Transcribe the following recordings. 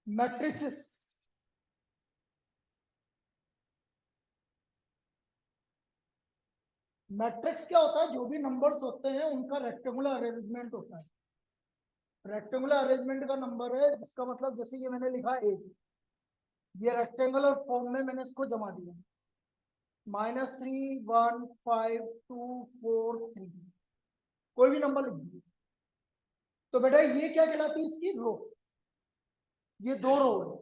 Matrices. Matrix क्या होता है? जो भी नंबर्स होते हैं उनका रेक्टेंगुलर अरेंजमेंट होता है। रेक्टेंगुलर अरेंजमेंट का नंबर है, जिसका मतलब जैसे ये मैंने लिखा 8, ये रेक्टेंगुलर फॉर्म में मैंने इसको जमा दिया, -3 1 5 2 4 3, कोई भी नंबर लिख दीजिए। तो बेटा ये क्या कहलाती है? इसकी रो। ये 2 रो है।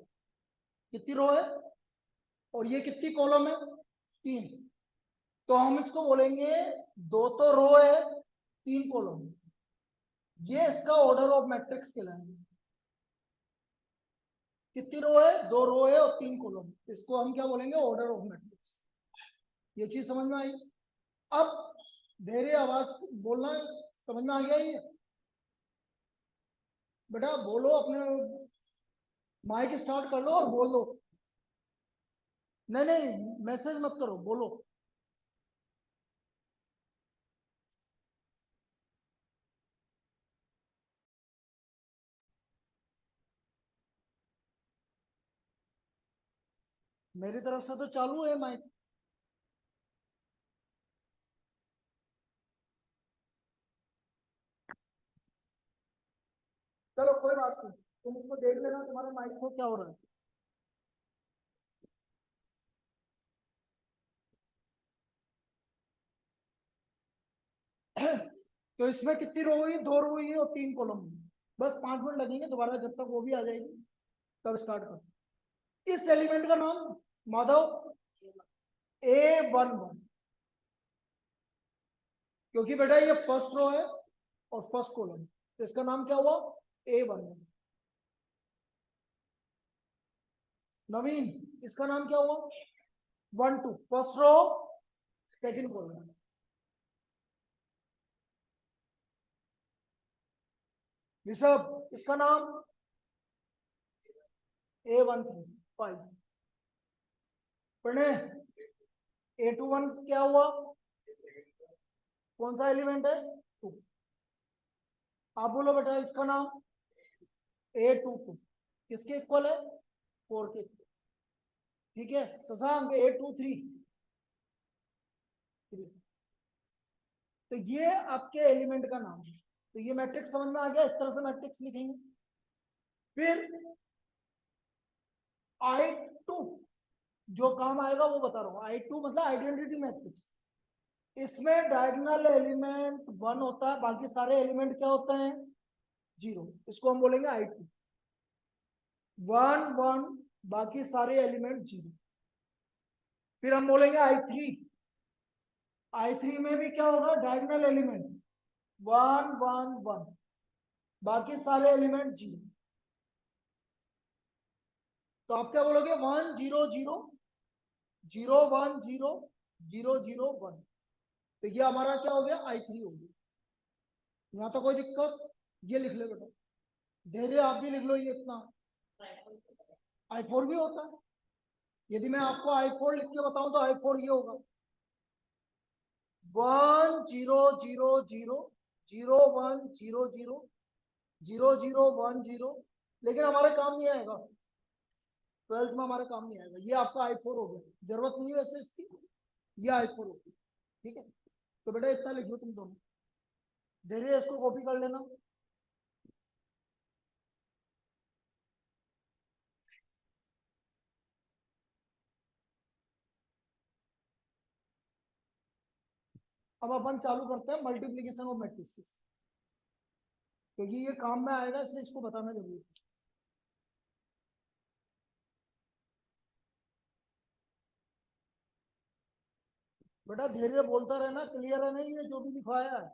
कितनी रो है? और ये कितनी कॉलम है? 3। तो हम इसको बोलेंगे 2 तो रो है, 3 कॉलम। ये इसका ऑर्डर ऑफ मैट्रिक्स कहलाएंगे। कितनी रो है? 2 रो है और 3 कॉलम। इसको हम क्या बोलेंगे? Order of matrix. ये चीज समझ में आई? अब धैर्य आवाज बोलना समझ में आ गया? ये बेटा बोलो, अपने माइक स्टार्ट कर लो और बोल दो। नहीं नहीं, मैसेज मत करो, बोलो। मेरी तरफ से तो चालू है माइक। चलो कोई बात नहीं, तुम उसको देख लेना तुम्हारे माइक को क्या हो रहा है। तो इसमें कितनी रो हुई? 2 रो हुई और 3 कॉलम हुई। बस 5 मिनट लगेंगे दोबारा, जब तक वो भी आ जाएगी तब स्टार्ट कर। इस एलिमेंट का नाम माधव A11, क्योंकि बेटा ये फर्स्ट रो है और फर्स्ट कॉलम, तो इसका नाम क्या हुआ? A11। नवीन, इसका नाम क्या हुआ? 1 2, first row second column. Rishabh, इसका नाम A13 5। प्रणय, A21 क्या हुआ? कौन सा एलिमेंट है? 2। आप बोलो बेटा, इसका नाम A22 किसके इक्वल है? 4 के। ठीक है। शशांक, A23 3। तो ये आपके एलिमेंट का नाम है। तो ये मैट्रिक्स समझ में आ गया? इस तरह से मैट्रिक्स लिखेंगे। फिर I2 जो काम आएगा वो बता रहा हूं। I2 मतलब आइडेंटिटी मैट्रिक्स। इसमें डायगोनल एलिमेंट 1 होता है, बाकी सारे एलिमेंट क्या होते हैं? 0। इसको हम बोलेंगे I2। 1 1, बाकी सारे एलिमेंट 0। फिर हम बोलेंगे I3। I3 में भी क्या होगा? डायगोनल एलिमेंट 1 1 1, बाकी सारे एलिमेंट 0। तो आप क्या बोलोगे? 1 0 0 0 1 0 0 0 1। तो ये हमारा क्या हो गया? I3 हो गया। यहाँ तो कोई दिक्कत? ये लिख ले बेटा, धैर्य आप भी लिख लो ये इतना। I4 भी होता है। यदि मैं आपको I4 लिख के बताऊं तो I4 ये होगा 1 0 0 0 0 1 0 0 0 0 1 0। लेकिन हमारे काम नहीं आएगा, 12th में हमारे काम नहीं आएगा। ये आपका I4 हो गया, जरूरत नहीं है वैसे इसकी। ये I4 हो गया। ठीक है। तो बेटा इतना लिख लो तुम दोनों, धैर्य इसको कॉपी कर लेना। अब अपन चालू करते हैं मल्टीप्लीकेशन ऑफ मैट्रिसेस, क्योंकि ये काम में आएगा इसलिए इसको बताना जरूरी है। बेटा धैर्य बोलता रहना, क्लियर है ना ये जो भी लिखवाया है?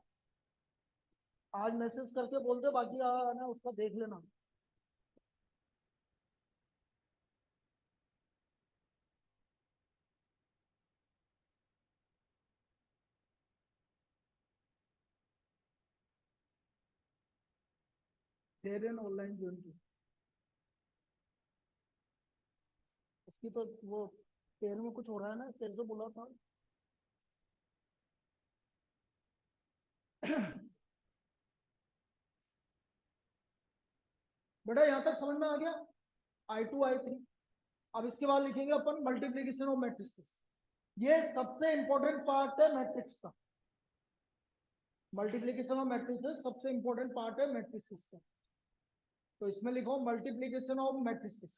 आज मैसेज करके बोलते, बाकी ना उसका देख लेना। धैर्य ने ऑनलाइन ज्वाइन की, उसकी तो वो पैर में कुछ हो रहा है ना, तेरे से बोला था। बेटा यहाँ तक समझ में आ गया? I2 I3। अब इसके बाद लिखेंगे अपन मल्टीप्लीकेशन ऑफ मैट्रिसेस। ये सबसे इंपॉर्टेंट पार्ट है मैट्रिक्स का। मल्टीप्लीकेशन ऑफ मैट्रिसेस सबसे इंपॉर्टेंट पार्ट है मैट्रिसेस का। तो इसमें लिखो multiplication of matrices.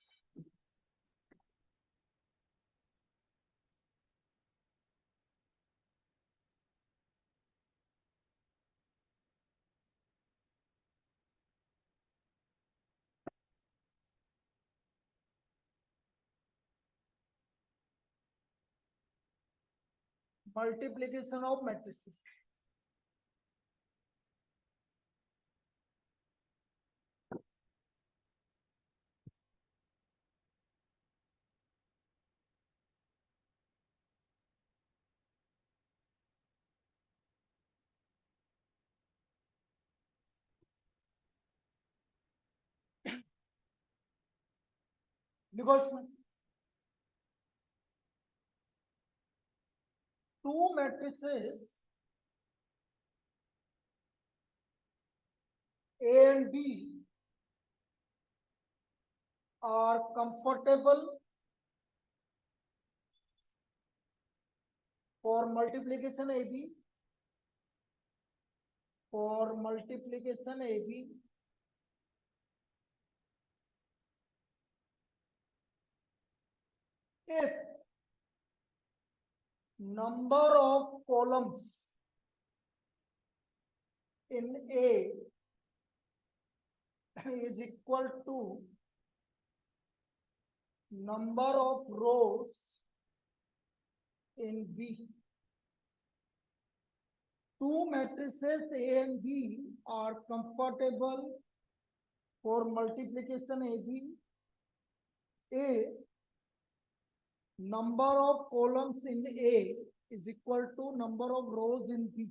Multiplication of matrices. लिखो इसमें two matrices A and B are comfortable for multiplication AB, for multiplication AB if number of columns in A is equal to number of rows in B. Two matrices A and B are comfortable for multiplication AB if number of columns in A is equal to number of rows in B.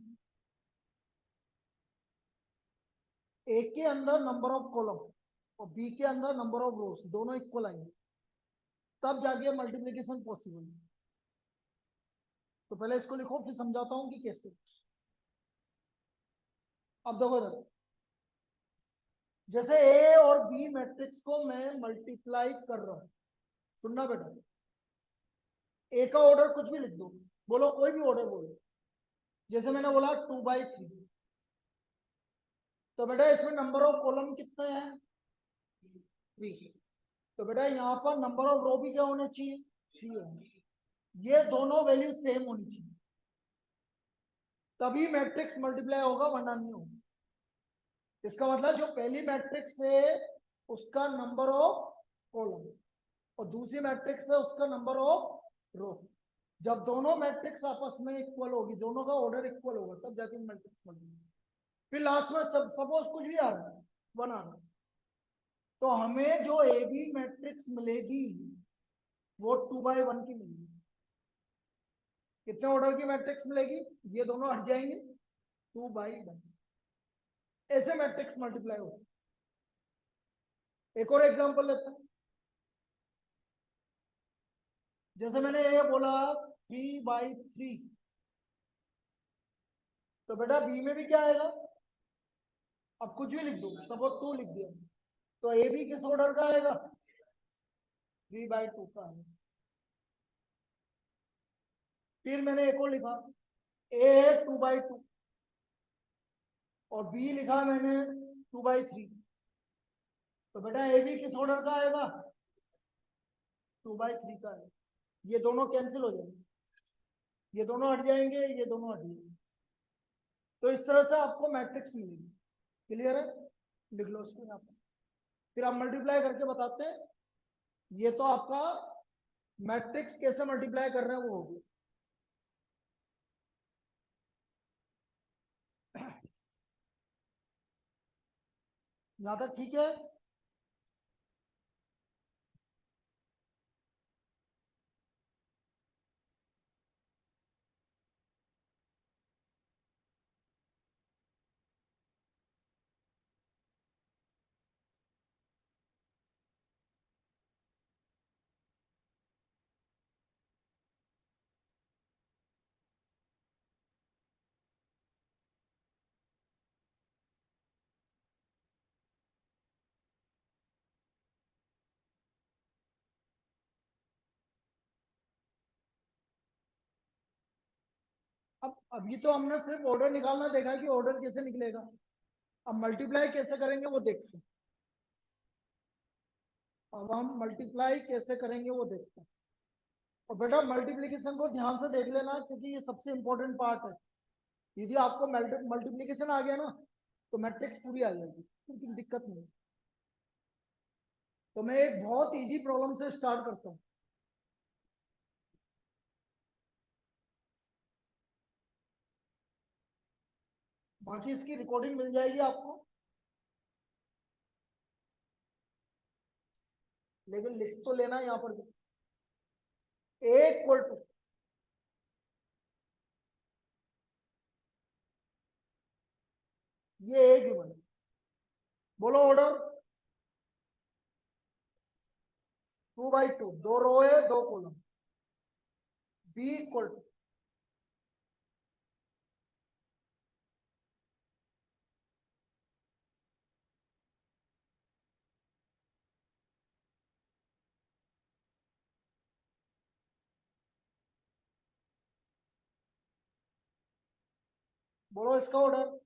ए के अंदर number of column और B के अंदर number of रोज दोनों equal आएंगे, तब जाके multiplication possible है। तो पहले इसको लिखो, फिर समझाता हूं कि कैसे। अब देखो इधर, जैसे ए और बी मैट्रिक्स को मैं मल्टीप्लाई कर रहा हूं, सुनना बेटा। ए का ऑर्डर कुछ भी लिख दो, बोलो कोई भी ऑर्डर बोलो। जैसे मैंने बोला 2/3, तो बेटा इसमें नंबर ऑफ कॉलम कितने हैं? 3। तो बेटा यहाँ पर नंबर ऑफ रो भी क्या होने चाहिए? 3 होने। ये दोनों वैल्यू सेम होनी चाहिए, तभी मैट्रिक्स मल्टीप्लाई होगा, वरना नहीं होगा। इसका मतलब जो पहली मैट्रिक्स है उसका नंबर ऑफ कॉलम और दूसरी मैट्रिक्स है उसका नंबर ऑफ रो, जब दोनों मैट्रिक्स आपस में इक्वल होगी, दोनों का ऑर्डर इक्वल होगा, तब जाके मैट्रिक्स मल्टीप्लाई। फिर लास्ट में सपोज कुछ भी आ रहा है, 1 आ रहा है, तो हमें जो ए बी मैट्रिक्स मिलेगी वो 2/1 की मिलेगी। कितने ऑर्डर की मैट्रिक्स मिलेगी? ये दोनों हट जाएंगे, 2/1। ऐसे मैट्रिक्स मल्टीप्लाई होगा। एक और एग्जांपल लेते हैं। जैसे मैंने ये बोला 3/3, तो बेटा बी में भी क्या आएगा? अब कुछ भी लिख दो, सपोज 2 लिख दिया, तो ए बी किस ऑर्डर का आएगा? 3/2 का आएगा। फिर मैंने एक और लिखा, ए है 2/2 और बी लिखा मैंने 2/3, तो बेटा ए बी किस ऑर्डर का आएगा? 2/3 का आएगा। ये दोनों कैंसिल हो जाएंगे, ये दोनों हट जाएंगे, ये दोनों हट जाएंगे। तो इस तरह से आपको मैट्रिक्स मिलेगी। क्लियर है? लिख लो इसको यहाँ पर, फिर आप मल्टीप्लाई करके बताते हैं। ये तो आपका मैट्रिक्स कैसे मल्टीप्लाई कर रहे हैं वो होगी। यहां तक ठीक है? अब अभी तो हमने सिर्फ ऑर्डर निकालना देखा कि ऑर्डर कैसे निकलेगा। अब मल्टीप्लाई कैसे करेंगे वो देखते हैं। अब हम मल्टीप्लाई कैसे करेंगे वो देखते हैं। और बेटा मल्टीप्लीकेशन को ध्यान से देख लेना क्योंकि ये सबसे इंपॉर्टेंट पार्ट है। यदि आपको मल्टीप्लीकेशन आ गया ना तो मैट्रिक्स पूरी आ जाएगी, क्योंकि दिक्कत नहीं। तो मैं एक बहुत इजी प्रॉब्लम से स्टार्ट करता हूँ। बाकी इसकी रिकॉर्डिंग मिल जाएगी आपको, लेकिन लिख तो लेना यहाँ पर भी। ए इक्वल टू ये ए गिवन, बोलो ऑर्डर 2/2, 2 रो है 2 कॉलम। बी इक्वल टू बोलो इसका ऑर्डर।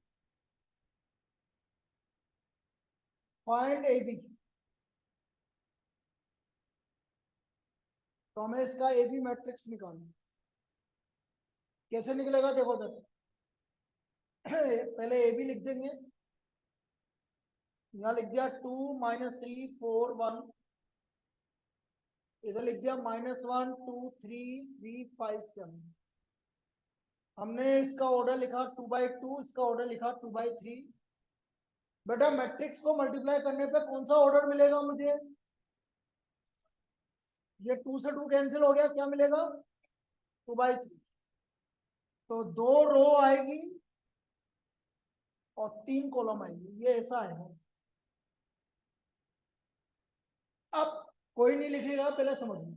फाइंड ए बी, तो हमें इसका ए बी मैट्रिक्स निकालना। कैसे निकलेगा देखो जरा। पहले ए बी लिख देंगे, यहाँ लिख दिया 2 -3 4 1, इधर लिख दिया -1 2 3 3 5 7। हमने इसका ऑर्डर लिखा 2/2, इसका ऑर्डर लिखा 2/3। बेटा मैट्रिक्स को मल्टीप्लाई करने पे कौन सा ऑर्डर मिलेगा मुझे? ये 2 से 2 कैंसिल हो गया, क्या मिलेगा? 2/3। तो 2 रो आएगी और 3 कॉलम आएगी, ये ऐसा है। अब कोई नहीं लिखेगा, पहले समझ लो,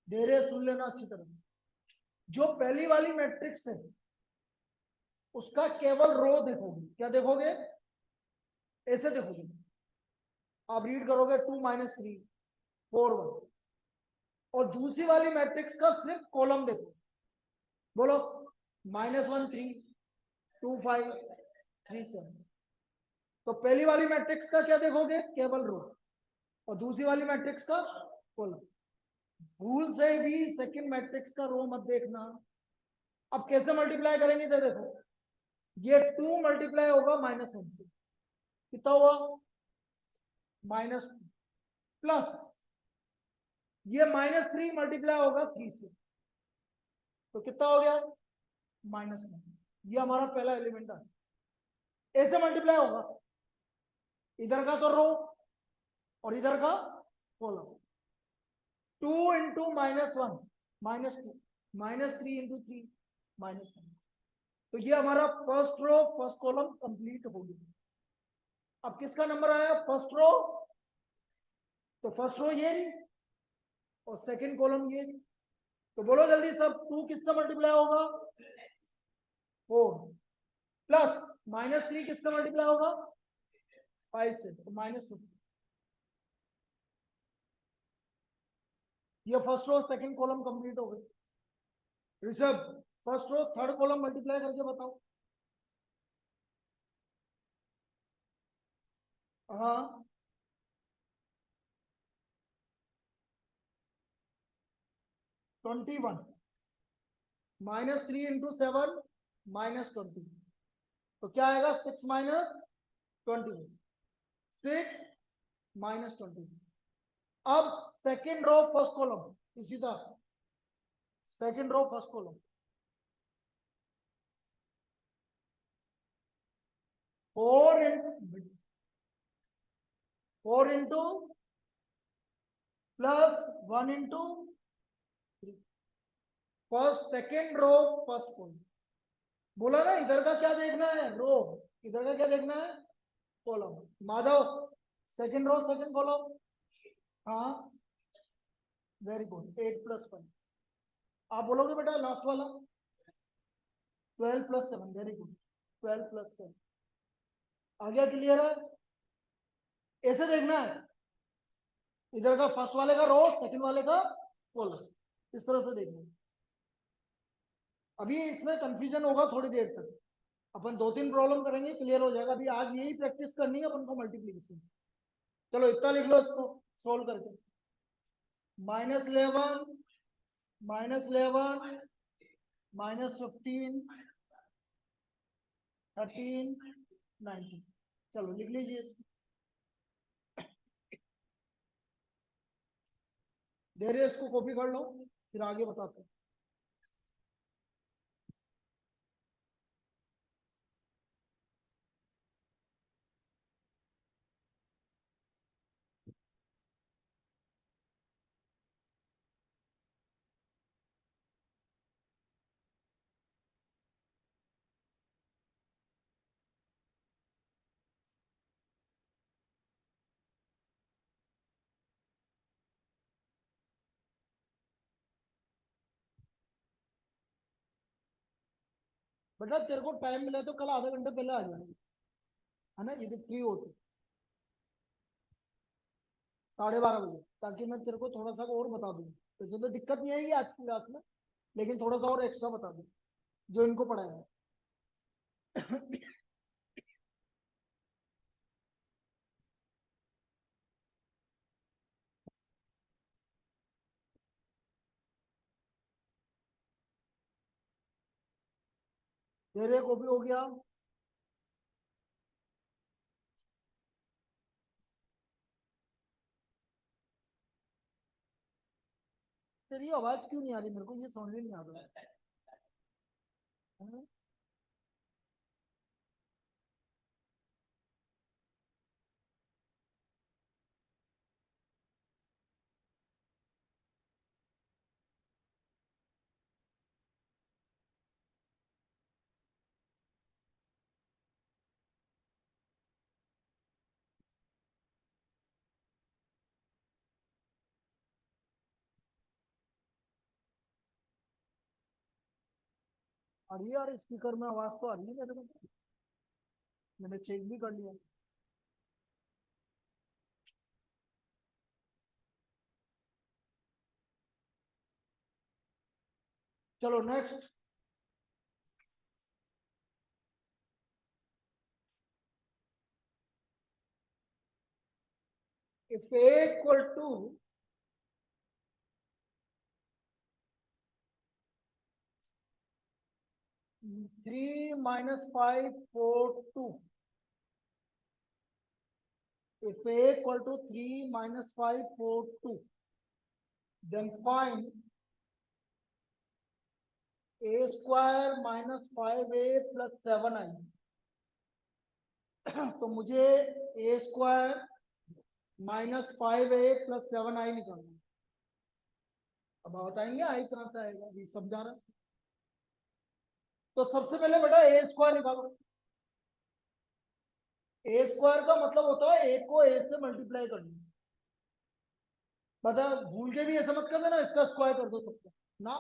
धीरे सुन लेना अच्छी तरह। जो पहली वाली मैट्रिक्स है उसका केवल रो देखोगे। क्या देखोगे? ऐसे देखोगे। आप रीड करोगे 2 -3 4 1, और दूसरी वाली मैट्रिक्स का सिर्फ कॉलम देखो। बोलो -1 3 2 5 3 7। तो पहली वाली मैट्रिक्स का क्या देखोगे? केवल रो। और दूसरी वाली मैट्रिक्स का कॉलम। भूल से भी सेकंड मैट्रिक्स का रो मत देखना। अब कैसे मल्टीप्लाई करेंगे तो देखो, ये 2 मल्टीप्लाई होगा -1 से, कितना हुआ? -2 प्लस ये -3 मल्टीप्लाई होगा 3 से, तो कितना हो गया? -1। ये हमारा पहला एलिमेंट है। ऐसे मल्टीप्लाई होगा, इधर का तो रो और इधर का कॉलम। 2 into -1 -2, -3 into 3 -1। तो ये हमारा first row first column complete हो गया। अब किसका नंबर आया? First row. तो फर्स्ट रो ये रही और सेकंड कॉलम ये रही। तो बोलो जल्दी सब, 2 किससे मल्टीप्लाई होगा? 4 प्लस -3 किससे मल्टीप्लाई होगा? 5 से, तो -2। ये first row second column complete हो गई। Rishabh first row third column multiply करके बताओ। हाँ, -21 -3 इंटू 7 -20। तो क्या आएगा? 6 -21, 6 -20। अब सेकेंड रो फर्स्ट कॉलम इसी तरह, second row first column 4 into plus 1 into first second row first column. बोला ना इधर का क्या देखना है? रो। इधर का क्या देखना है? Column. Madhav second row second column. हाँ, वेरी गुड, 8 + 5। आप बोलोगे बेटा लास्ट वाला 12 + 7, वेरी गुड, 12 + 7। आ गया? क्लियर है? ऐसे देखना है, इधर का फर्स्ट वाले का रो सेकंड वाले का कॉलम, इस तरह से देखना है। अभी इसमें कंफ्यूजन होगा थोड़ी देर तक, अपन 2-3 प्रॉब्लम करेंगे, क्लियर हो जाएगा। अभी आज यही प्रैक्टिस करनी है अपन को, मल्टीप्लीकेशन। चलो इतना लिख लो इसको सोल्व करके। -11 -11 -15 13 19। चलो लिख लीजिए इसको। धैर्य इसको कॉपी कर लो, फिर आगे बताते हैं। बेटा तेरे को टाइम मिला तो कल आधा घंटे पहले आ जाएंगे, है ना, यदि फ्री हो तो 12:30 बजे, ताकि मैं तेरे को थोड़ा सा और बता दूँ। वैसे तो दिक्कत नहीं आएगी आज की क्लास में, लेकिन थोड़ा सा और एक्स्ट्रा बता दूँ जो इनको पढ़ाया है। तेरे कॉपी हो गया? तेरी आवाज क्यों नहीं आ रही, मेरे को ये समझ में नहीं आ रहा है। अरे यार स्पीकर में आवाज तो आ रही है मेरे को, मैंने चेक भी कर लिया। चलो next. If a equal to 3 - 5 4 2, if a equal to 3 - 5 4 2, then find a square minus 5a plus 7i। तो मुझे a square -5a plus 7i निकालना है। अब आप बताएंगे आई कहां से आएगा, ये समझा रहा। तो सबसे पहले बेटा a स्क्वायर निकालो। a स्क्वायर का मतलब होता है a को a से मल्टीप्लाई करना। बता भूल के भी ऐसा मत कर देना इसका स्क्वायर कर दो सबको ना,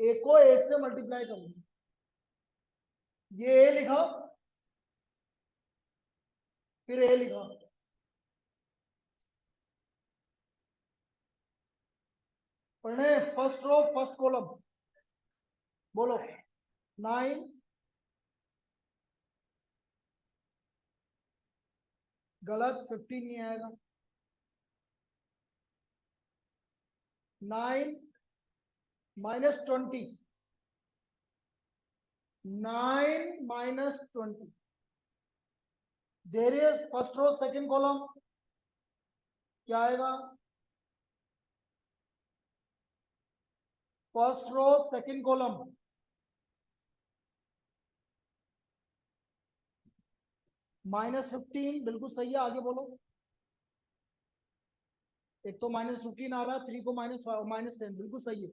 a को a से मल्टीप्लाई करना। ये a लिखा, फिर a लिखा, पढ़ने फर्स्ट रो फर्स्ट कॉलम। बोलो 9 गलत, 15 नहीं आएगा। 9 -20, 9 -20। There is first row second column, क्या आएगा? फर्स्ट रो सेकंड कॉलम -15, बिल्कुल सही है, आगे बोलो। एक तो -15 आ रहा है, 3 को -10, बिल्कुल सही है।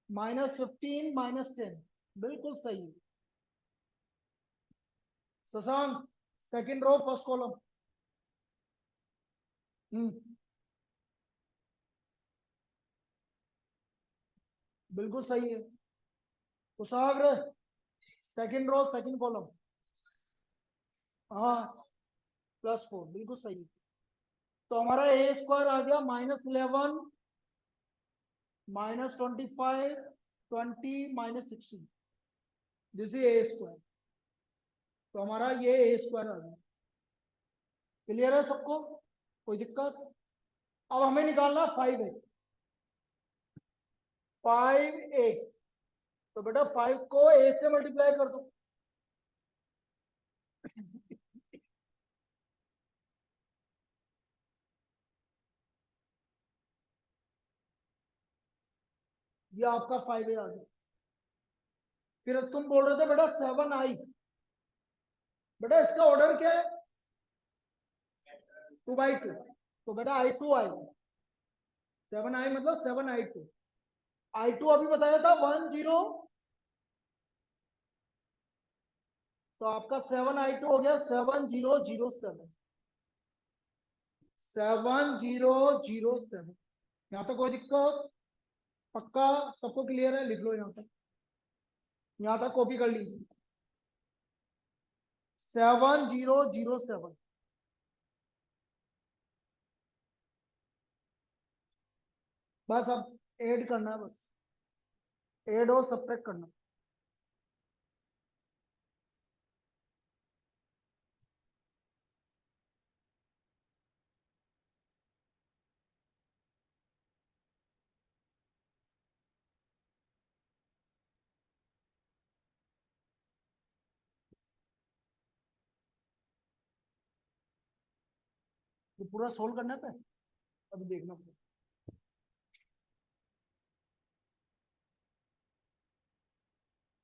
-15 -10, बिल्कुल सही है। Shashank second row first column. बिल्कुल सही है। Kushagra second row second column, हाँ +4, बिल्कुल सही है। तो हमारा a स्क्वायर आ गया -11 -25 20 minus 16, this is a square. तो हमारा ये ए स्क्वायर आ गया। क्लियर है सबको, कोई दिक्कत? अब हमें निकालना 5a। 5a, तो बेटा 5 को a से मल्टीप्लाई कर दो। ये आपका 5a आ गया। फिर तुम बोल रहे थे बेटा 7i, बेटा इसका ऑर्डर क्या है? 2/2, तो बेटा i2 आएगा। 7i मतलब 7i2। i2 अभी बताया था 10, तो आपका 7i2 हो गया 7007। 7007। यहाँ तक कोई दिक्कत? पक्का सबको क्लियर है? लिख लो यहाँ तक, यहाँ तक कॉपी कर लीजिए। 7007। बस अब ऐड करना है, बस ऐड और सब्ट्रैक्ट करना। ये पूरा सोल्व करना पे अभी देखना पड़ेगा।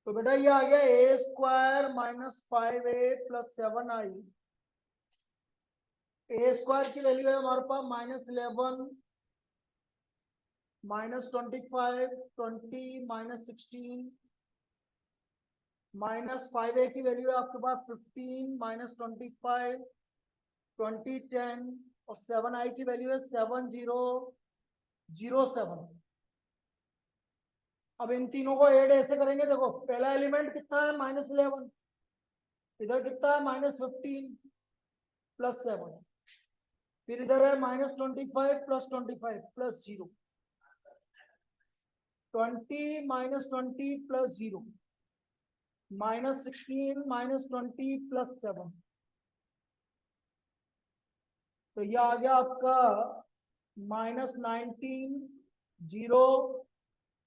तो बेटा ये आ गया A square minus 5a plus 7i। A square की वैल्यू है हमारे पास -11, -25, 20, -16, -5a की वैल्यू है आपके पास 15, -25, 20, 10, और 7i की वैल्यू है 7007। अब इन तीनों को ऐड ऐसे करेंगे, देखो पहला एलिमेंट कितना है -11, इधर कितना है -15 प्लस 7, फिर इधर है -25 प्लस 25 प्लस 0, 20 -20 प्लस 0, -16 -20 प्लस 7। तो ये आ गया आपका -19, 0,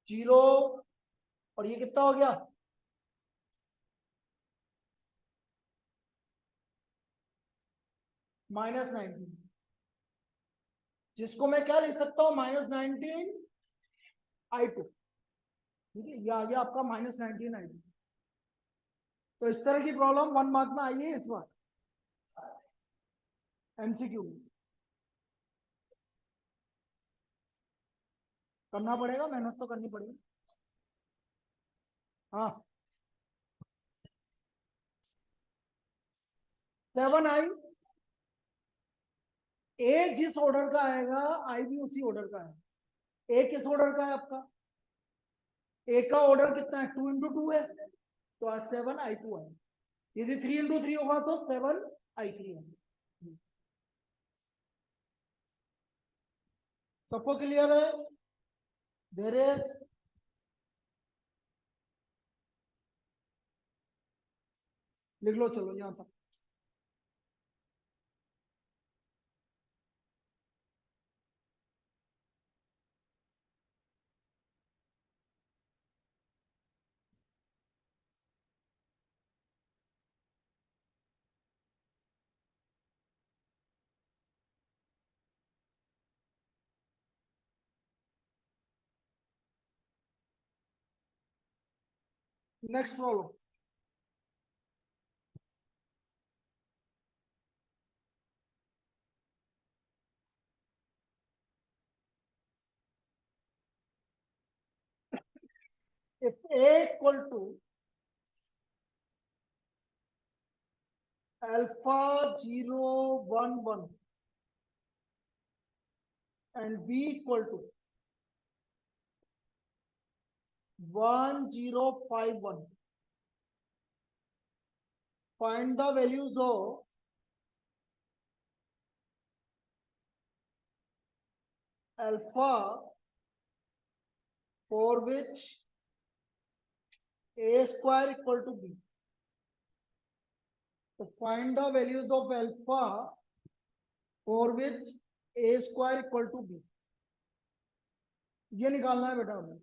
0, और ये कितना हो गया -19, जिसको मैं क्या लिख सकता हूं -19i2। ठीक है, ये आ गया आपका -19i2। तो इस तरह की प्रॉब्लम 1 मार्क में आई है इस बार एमसीक्यू में। करना पड़ेगा, मेहनत तो करनी पड़ेगी। हाँ 7i, ए जिस ऑर्डर का आएगा आई भी उसी ऑर्डर का है। ए किस ऑर्डर का है आपका? ए का ऑर्डर कितना है? 2 × 2 है, तो आज 7i2 है। यदि 3 × 3 होगा तो 7i3 है। सबको क्लियर है? धीरे लिख लो, चलो यहां तक। Next problem. if a equal to alpha 0 1 1 and b equal to 1 0 5 1, find the values of alpha for which A square equal to B, तो find the values of alpha for which A square equal to B, ये निकालना है बेटा हमें।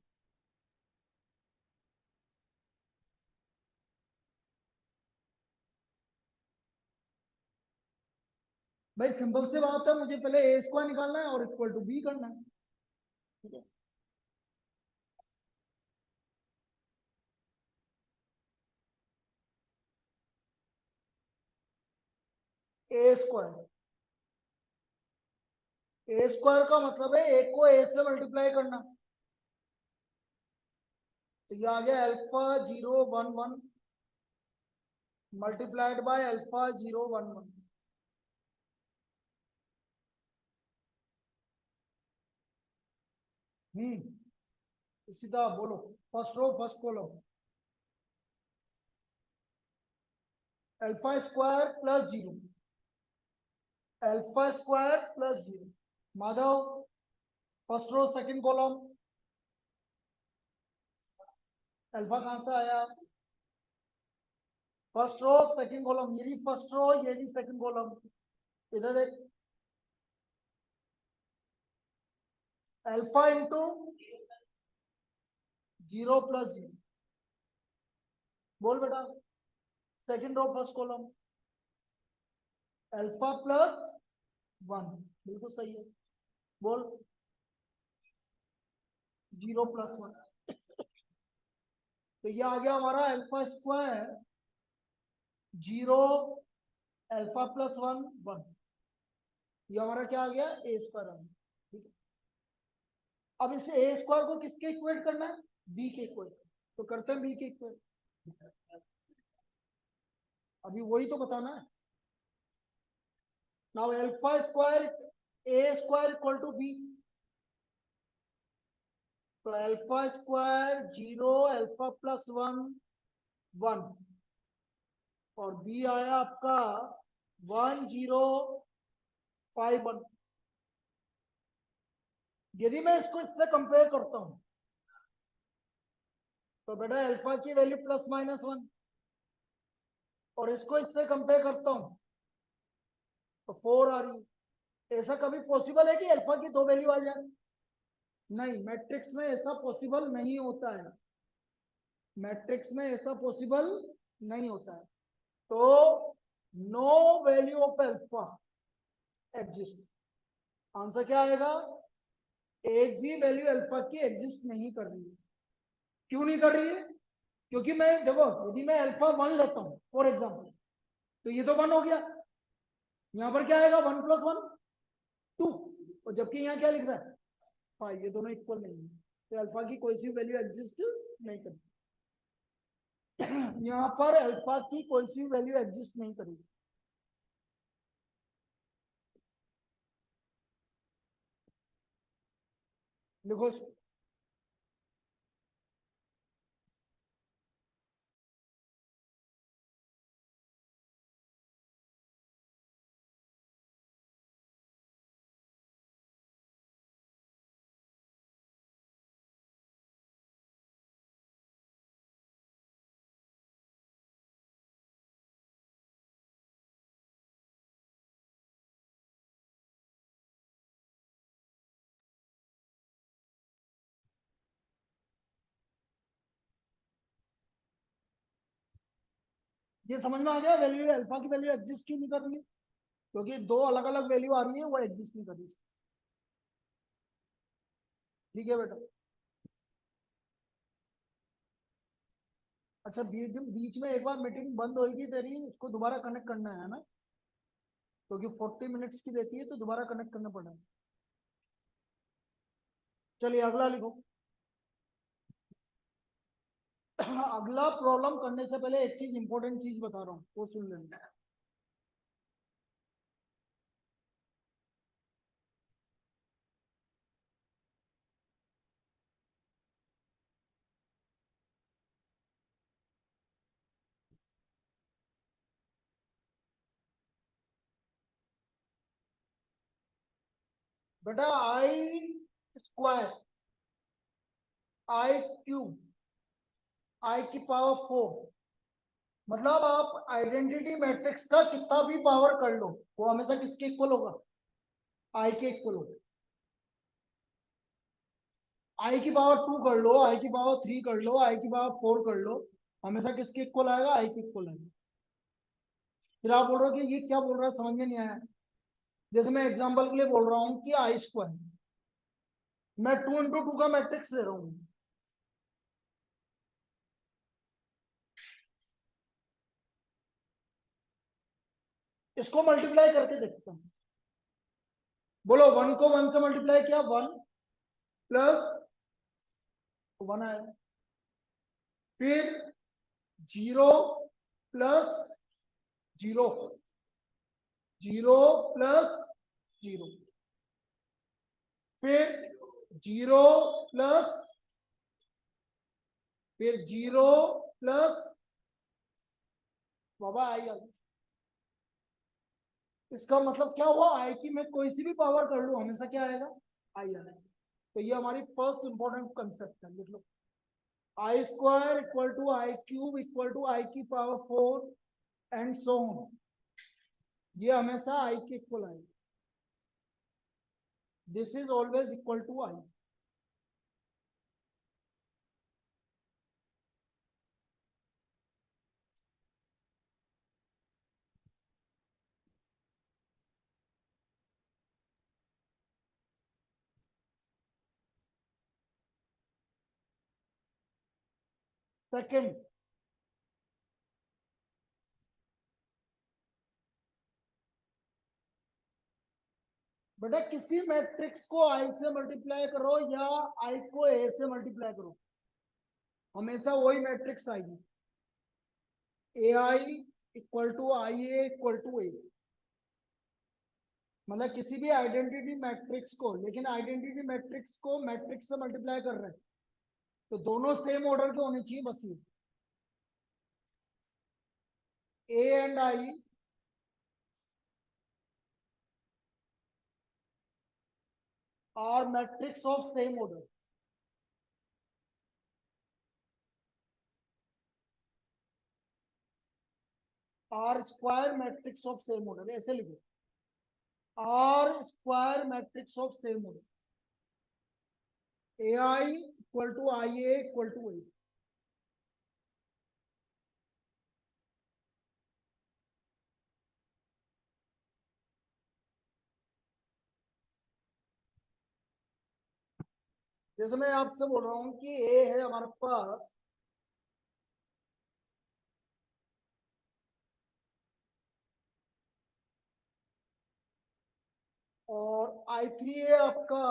भाई simple सी बात है, मुझे पहले ए स्क्वायर निकालना है और इक्वल टू बी करना है, ठीक है। ए स्क्वायर, ए स्क्वायर का मतलब है ए को ए से मल्टीप्लाई करना, तो ये आ गया अल्फा 0 1 1 मल्टीप्लाइड बाय अल्फा 0 1 1। सीधा बोलो, first row first column, alpha square plus 0, alpha square plus 0। Madhav, first row second column, alpha कहां से आया? फर्स्ट रो सेकंड कॉलम, ये भी फर्स्ट रो ये भी सेकंड कॉलम, इधर देख, अल्फा इंटू 0 प्लस 0, बोल बेटा, second row first column, alpha plus 1, बिल्कुल सही है, बोल 0 प्लस 1, तो ये आ गया हमारा अल्फा स्क्वायर 0 अल्फा प्लस 1 1, ये हमारा क्या आ गया? ए स्क्वायर आ गया, ठीक है। अब इसे ए स्क्वायर को किसके इक्वेट करना है? बी के इक्वेट, तो करते हैं बी के इक्वेट, अभी वही तो बताना है। Now alpha square A square equal to B, तो अल्फा स्क्वायर 0 अल्फा प्लस 1 1, और बी आया आपका 1051। यदि मैं इसको इससे कंपेयर करता हूं, तो बेटा अल्फा की वैल्यू +-1, और इसको इससे कंपेयर करता हूं तो 4 आ रही है। ऐसा कभी पॉसिबल है कि अल्फा की दो वैल्यू आ जाए? नहीं, मैट्रिक्स में ऐसा पॉसिबल नहीं होता है, मैट्रिक्स में ऐसा पॉसिबल नहीं होता है। तो no value of alpha exist, answer क्या आएगा? एक भी वैल्यू अल्फा की एग्जिस्ट नहीं कर रही है। क्यों नहीं कर रही है? क्योंकि मैं देखो, यदि मैं अल्फा 1 लेता हूं फॉर एग्जाम्पल, तो ये तो 1 हो गया, यहां पर क्या आएगा? 1 + 1 2, और जबकि यहाँ क्या लिख रहा है? 5, ये दोनों इक्वल नहीं है, तो अल्फा की कोई सी वैल्यू एग्जिस्ट नहीं करती। यहाँ पर अल्फा की कोई सी वैल्यू एग्जिस्ट नहीं करेगी। देखो, ये समझ में आ गया वैल्यू अल्फा की वैल्यू एग्जिस्ट क्यों नहीं कर रही है? क्योंकि दो अलग अलग वैल्यू आ रही है, वो एग्जिस्ट नहीं कर रही। ठीक है बेटा। अच्छा, बीच बीच में एक बार मीटिंग बंद होगी तेरी, उसको दोबारा कनेक्ट करना है ना, क्योंकि 40 मिनट्स की देती है, तो दोबारा कनेक्ट करना पड़ेगा। चलिए अगला लिखो। अगला प्रॉब्लम करने से पहले एक चीज, इंपॉर्टेंट चीज बता रहा हूँ, वो सुन लेना। बेटा आई स्क्वायर, आई क्यूब आई की पावर 4, मतलब आप आइडेंटिटी मैट्रिक्स का कितना भी पावर कर लो वो हमेशा किसके इक्वल होगा, आई के इक्वल होगा। आई की पावर 2 कर लो, आई की पावर 3 कर लो, आई की पावर 4 कर लो, हमेशा किसके इक्वल आएगा, आई के इक्वल आएगा। फिर आप बोल रहे हो कि ये क्या बोल रहा है, समझ में नहीं आया। जैसे मैं एग्जांपल के लिए बोल रहा हूँ कि आई स्क्वायर, मैं 2 into 2 का मैट्रिक्स दे रहा हूँ, इसको मल्टीप्लाई करके देखता हूँ। बोलो 1 को 1 से मल्टीप्लाई किया, 1 प्लस 1 आया, फिर 0 प्लस 0, 0 प्लस 0, फिर 0 प्लस, फिर 0 प्लस, बाबा आई आ गई। इसका मतलब क्या हुआ, आई की मैं कोई सी भी पावर कर लूं हमेशा क्या आएगा, आई आएगा। तो ये हमारी फर्स्ट इंपॉर्टेंट कंसेप्ट है, लिख लो। I square equal to I cube equal to I की पावर 4 एंड सो ऑन, ये हमेशा आई के इक्वल आएगा। This is always equal to I. Second, बेटा किसी मैट्रिक्स को आई से मल्टीप्लाई करो या आई को ए से मल्टीप्लाई करो, हमेशा वही मैट्रिक्स आएगी, A I equal to I A equal to A. मतलब किसी भी आइडेंटिटी मैट्रिक्स को, लेकिन आइडेंटिटी मैट्रिक्स को मैट्रिक्स से मल्टीप्लाई कर रहे हैं तो दोनों सेम ऑर्डर के होने चाहिए, बस ये A and I are matrix of same order, are square matrix of same order, ऐसे लिखो, are square matrix of same order, A I equal to I A equal to A. जैसे मैं आपसे बोल रहा हूं कि ए है हमारे पास, और आई थ्री है आपका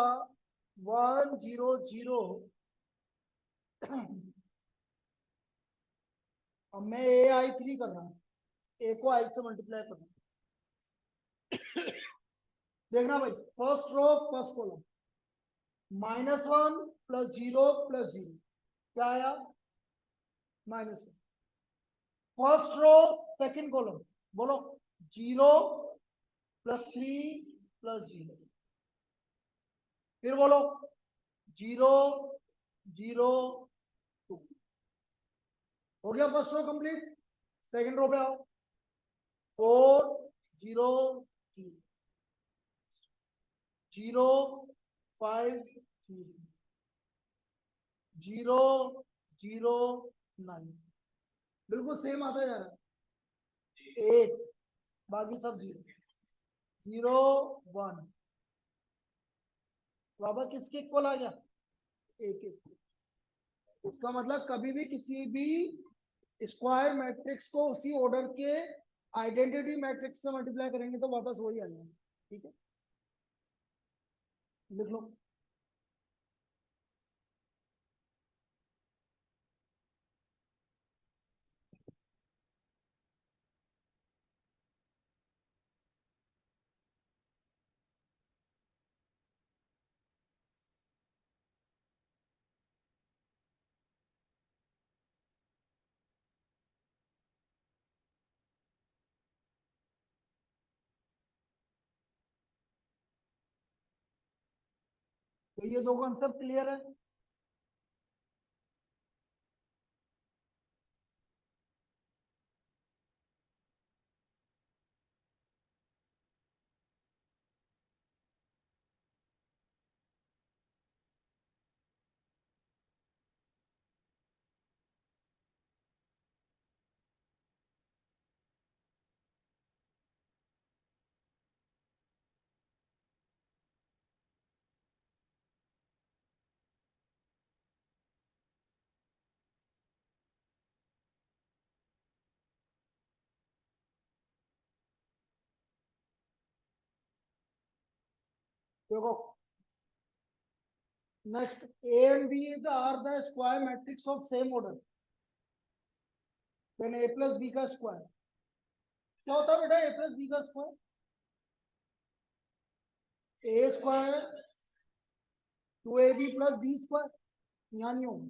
1 0 0। अब मैं ए आई थ्री कर रहा हूँ, ए को आई से मल्टीप्लाई कर रहा हूँ। देखना भाई, first row first column, -1 plus 0 plus 0, क्या आया, -1। फर्स्ट रो सेकंड कॉलम, बोलो 0 प्लस 3 प्लस 0, फिर बोलो 0 0 2। हो गया first row complete. Second row पे आओ, 4 0 0 0 5 0 0 9, बिल्कुल सेम आता जा रहा है, 8, बाकी सब 0 1, बाबा किसके इक्वल आ गया, एक इक्वल। इसका मतलब कभी भी किसी भी स्क्वायर मैट्रिक्स को उसी ऑर्डर के आइडेंटिटी मैट्रिक्स से मल्टीप्लाई करेंगे तो वापस वही आ जाएगा, ठीक है, लिख लो। तो ये दो कॉन्सेप्ट क्लियर है। देखो next, A and B are the square matrix of same order, then A plus B का स्क्वायर क्या होता है बेटा? A plus B का square A square 2AB plus B square, यहाँ नहीं होगा,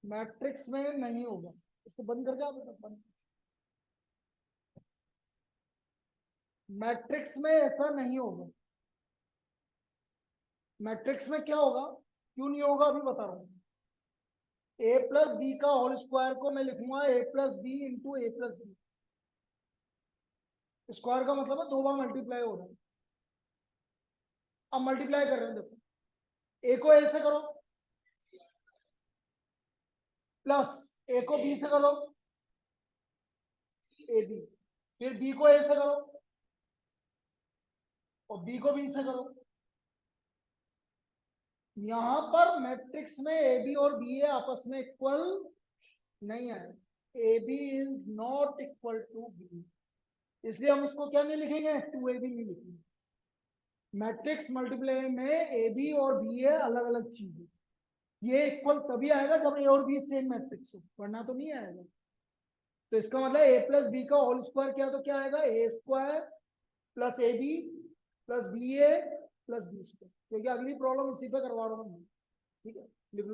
मैट्रिक्स में नहीं होगा। इसको बंद करके आप बंद, मैट्रिक्स में ऐसा नहीं होगा। मैट्रिक्स में क्या होगा, क्यों नहीं होगा अभी बता रहा हूं। ए प्लस बी का होल स्क्वायर को मैं लिखूंगा ए प्लस बी इंटू ए प्लस बी। स्क्वायर का मतलब है दो बार मल्टीप्लाई हो रहा है। अब मल्टीप्लाई कर रहे हैं, देखो ए को ए से करो प्लस ए को बी से करो ए बी, फिर बी को ए से करो और बी को बी से करो। यहां पर मैट्रिक्स में ए बी और बी ए आपस में इक्वल नहीं है, A B is not equal to B, इसलिए हम इसको क्या नहीं लिखेंगे, 2ab नहीं लिखेंगे। मैट्रिक्स मल्टीप्लाई में ए बी और बी ए अलग अलग चीज है, ये इक्वल तभी आएगा जब ए और बी सेम मैट्रिक्स हो, वरना तो नहीं आएगा। तो इसका मतलब ए प्लस बी का होल स्क्वायर क्या, तो क्या आएगा, A square plus A B plus B A plus B square, क्योंकि अगली प्रॉब्लम इसी पे करवा रहा हूँ, ठीक है।